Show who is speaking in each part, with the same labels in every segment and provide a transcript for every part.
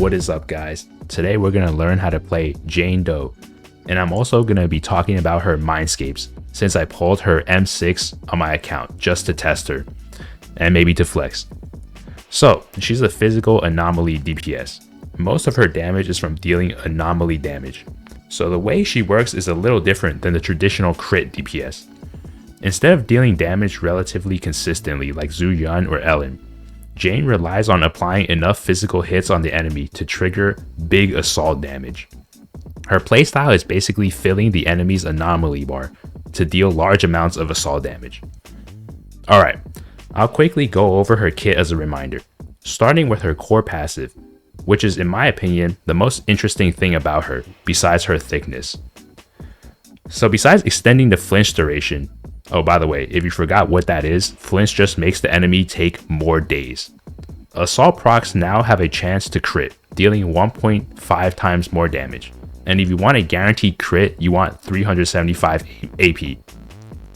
Speaker 1: What is up, guys? Today we're going to learn how to play Jane Doe, and I'm also going to be talking about her Mindscapes since I pulled her M6 on my account just to test her and maybe to flex. So she's a Physical Anomaly DPS. Most of her damage is from dealing anomaly damage. So the way she works is a little different than the traditional Crit DPS. Instead of dealing damage relatively consistently like Zhu Yuan or Ellen, Jane relies on applying enough physical hits on the enemy to trigger big assault damage. Her playstyle is basically filling the enemy's anomaly bar to deal large amounts of assault damage. Alright, I'll quickly go over her kit as a reminder, starting with her core passive, which is in my opinion the most interesting thing about her besides her thickness. So besides extending the flinch duration, oh by the way, if you forgot what that is, flinch just makes the enemy take more days. Assault procs now have a chance to crit, dealing 1.5 times more damage. And if you want a guaranteed crit, you want 375 AP.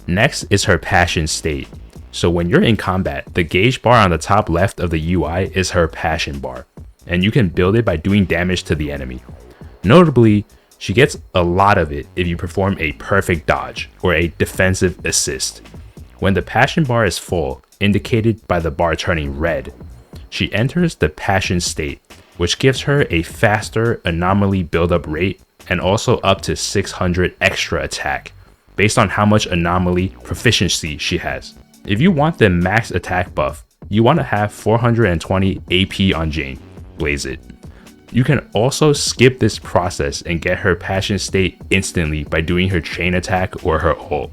Speaker 1: Next is her passion state. So when you're in combat, the gauge bar on the top left of the UI is her passion bar, and you can build it by doing damage to the enemy. Notably, she gets a lot of it if you perform a perfect dodge or a defensive assist. When the passion bar is full, indicated by the bar turning red, she enters the passion state, which gives her a faster anomaly buildup rate and also up to 600 extra attack, based on how much anomaly proficiency she has. If you want the max attack buff, you want to have 420 AP on Jane. Blaze it. You can also skip this process and get her passion state instantly by doing her chain attack or her ult.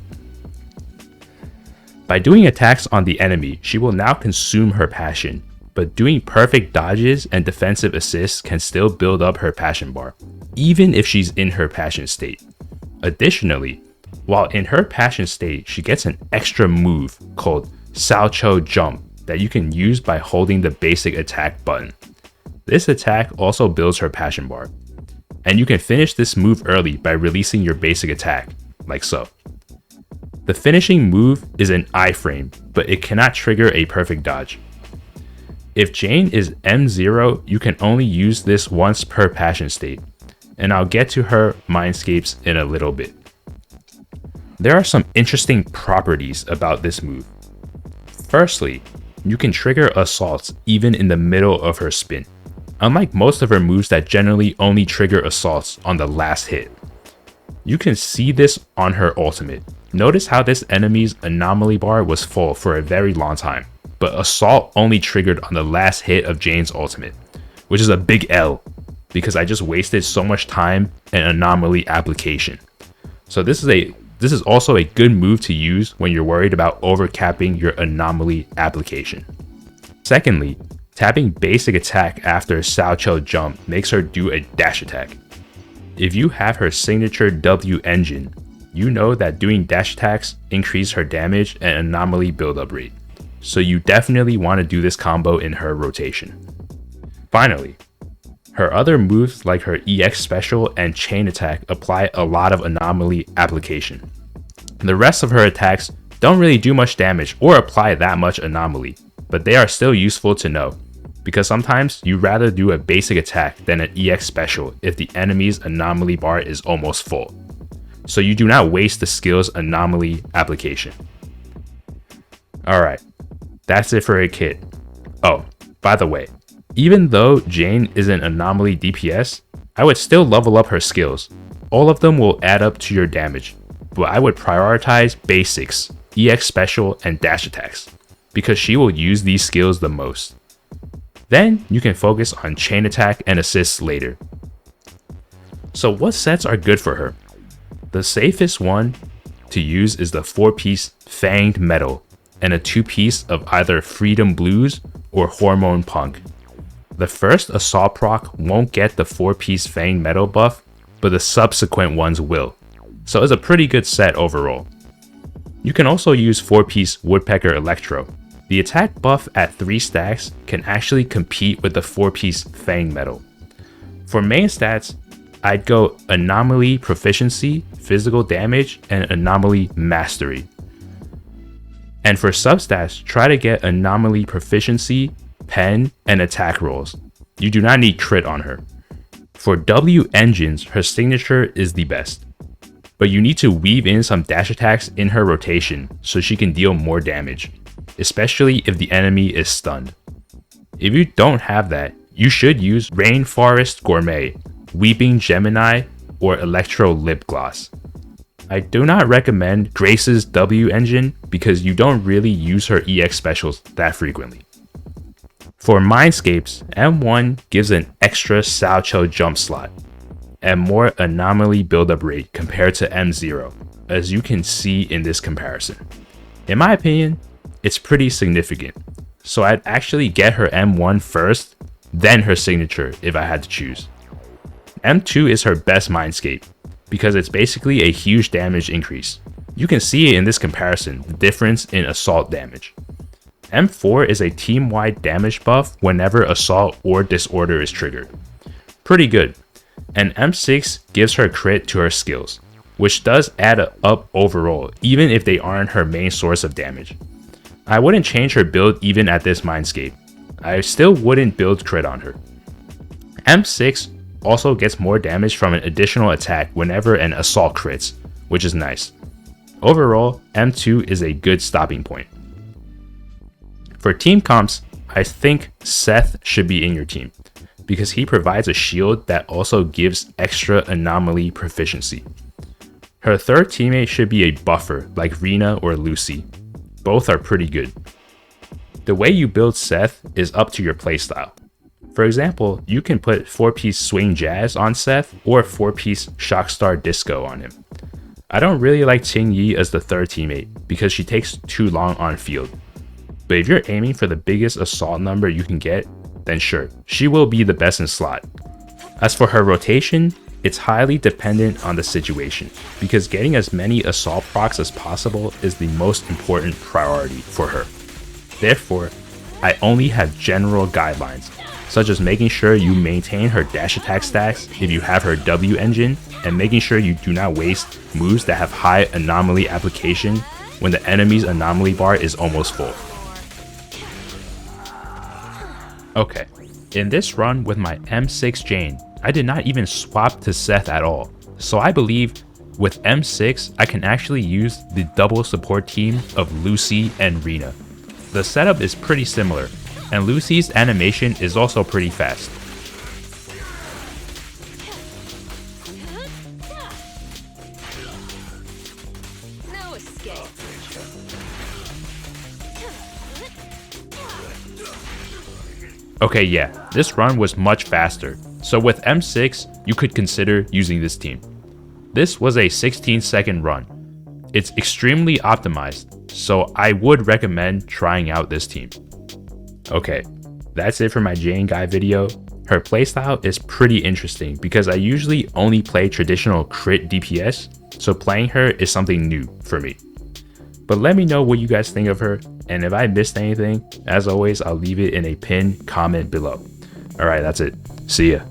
Speaker 1: By doing attacks on the enemy, she will now consume her passion, but doing perfect dodges and defensive assists can still build up her passion bar, even if she's in her passion state. Additionally, while in her passion state, she gets an extra move called Salchow Jump that you can use by holding the basic attack button. This attack also builds her passion bar, and you can finish this move early by releasing your basic attack, like so. The finishing move is an iframe, but it cannot trigger a perfect dodge. If Jane is M0, you can only use this once per passion state, and I'll get to her Mindscapes in a little bit. There are some interesting properties about this move. Firstly, you can trigger assaults even in the middle of her spin, unlike most of her moves that generally only trigger assaults on the last hit. You can see this on her ultimate. Notice how this enemy's anomaly bar was full for a very long time, but assault only triggered on the last hit of Jane's ultimate, which is a big L because I just wasted so much time and anomaly application. So this is also a good move to use when you're worried about overcapping your anomaly application. Secondly, tapping basic attack after Salchow Jump makes her do a dash attack. If you have her signature W engine, you know that doing dash attacks increase her damage and anomaly buildup rate, so you definitely want to do this combo in her rotation. Finally, her other moves like her EX special and chain attack apply a lot of anomaly application. The rest of her attacks don't really do much damage or apply that much anomaly, but they are still useful to know, because sometimes you'd rather do a basic attack than an EX special if the enemy's anomaly bar is almost full, so you do not waste the skill's anomaly application. Alright, that's it for a kit. Oh, by the way, even though Jane is an anomaly DPS, I would still level up her skills. All of them will add up to your damage, but I would prioritize basics, EX special, and dash attacks, because she will use these skills the most. Then you can focus on chain attack and assists later. So what sets are good for her? The safest one to use is the 4-piece Fanged Metal and a 2-piece of either Freedom Blues or Hormone Punk. The first assault proc won't get the 4-piece Fanged Metal buff, but the subsequent ones will, so it's a pretty good set overall. You can also use 4-piece Woodpecker Electro. The attack buff at 3 stacks can actually compete with the 4-piece Fanged Metal. For main stats, I'd go Anomaly Proficiency, Physical Damage, and Anomaly Mastery. And for substats, try to get Anomaly Proficiency, Pen, and Attack rolls. You do not need crit on her. For W engines, her signature is the best, but you need to weave in some dash attacks in her rotation so she can deal more damage, especially if the enemy is stunned. If you don't have that, you should use Rainforest Gourmet, Weeping Gemini, or Electro Lip Gloss. I do not recommend Grace's W engine because you don't really use her EX specials that frequently. For Mindscapes, M1 gives an extra Salchow Jump slot and more anomaly buildup rate compared to M0, as you can see in this comparison. In my opinion, it's pretty significant, so I'd actually get her M1 first, then her signature if I had to choose. M2 is her best Mindscape, because it's basically a huge damage increase. You can see it in this comparison, the difference in assault damage. M4 is a team-wide damage buff whenever assault or disorder is triggered. Pretty good. And M6 gives her crit to her skills, which does add up overall, even if they aren't her main source of damage. I wouldn't change her build even at this Mindscape. I still wouldn't build crit on her. M6 also gets more damage from an additional attack whenever an assault crits, which is nice. Overall, M2 is a good stopping point. For team comps, I think Seth should be in your team, because he provides a shield that also gives extra anomaly proficiency. Her third teammate should be a buffer like Rina or Lucy. Both are pretty good. The way you build Seth is up to your playstyle. For example, you can put 4-piece Swing Jazz on Seth or 4-piece Shockstar Disco on him. I don't really like Ting Yi as the third teammate because she takes too long on field. But if you're aiming for the biggest assault number you can get, then sure, she will be the best in slot. As for her rotation, it's highly dependent on the situation, because getting as many assault procs as possible is the most important priority for her. Therefore, I only have general guidelines, such as making sure you maintain her dash attack stacks if you have her W engine, and making sure you do not waste moves that have high anomaly application when the enemy's anomaly bar is almost full. Okay, in this run with my M6 Jane, I did not even swap to Seth at all, so I believe with M6 I can actually use the double support team of Lucy and Rina. The setup is pretty similar, and Lucy's animation is also pretty fast.
Speaker 2: No escape.
Speaker 1: Okay, yeah, this run was much faster, so with M6, you could consider using this team. This was a 16-second run. It's extremely optimized, so I would recommend trying out this team. Okay, that's it for my Jane guy video. Her playstyle is pretty interesting because I usually only play traditional Crit DPS, so playing her is something new for me. But let me know what you guys think of her, and if I missed anything, as always, I'll leave it in a pinned comment below. Alright, that's it. See ya.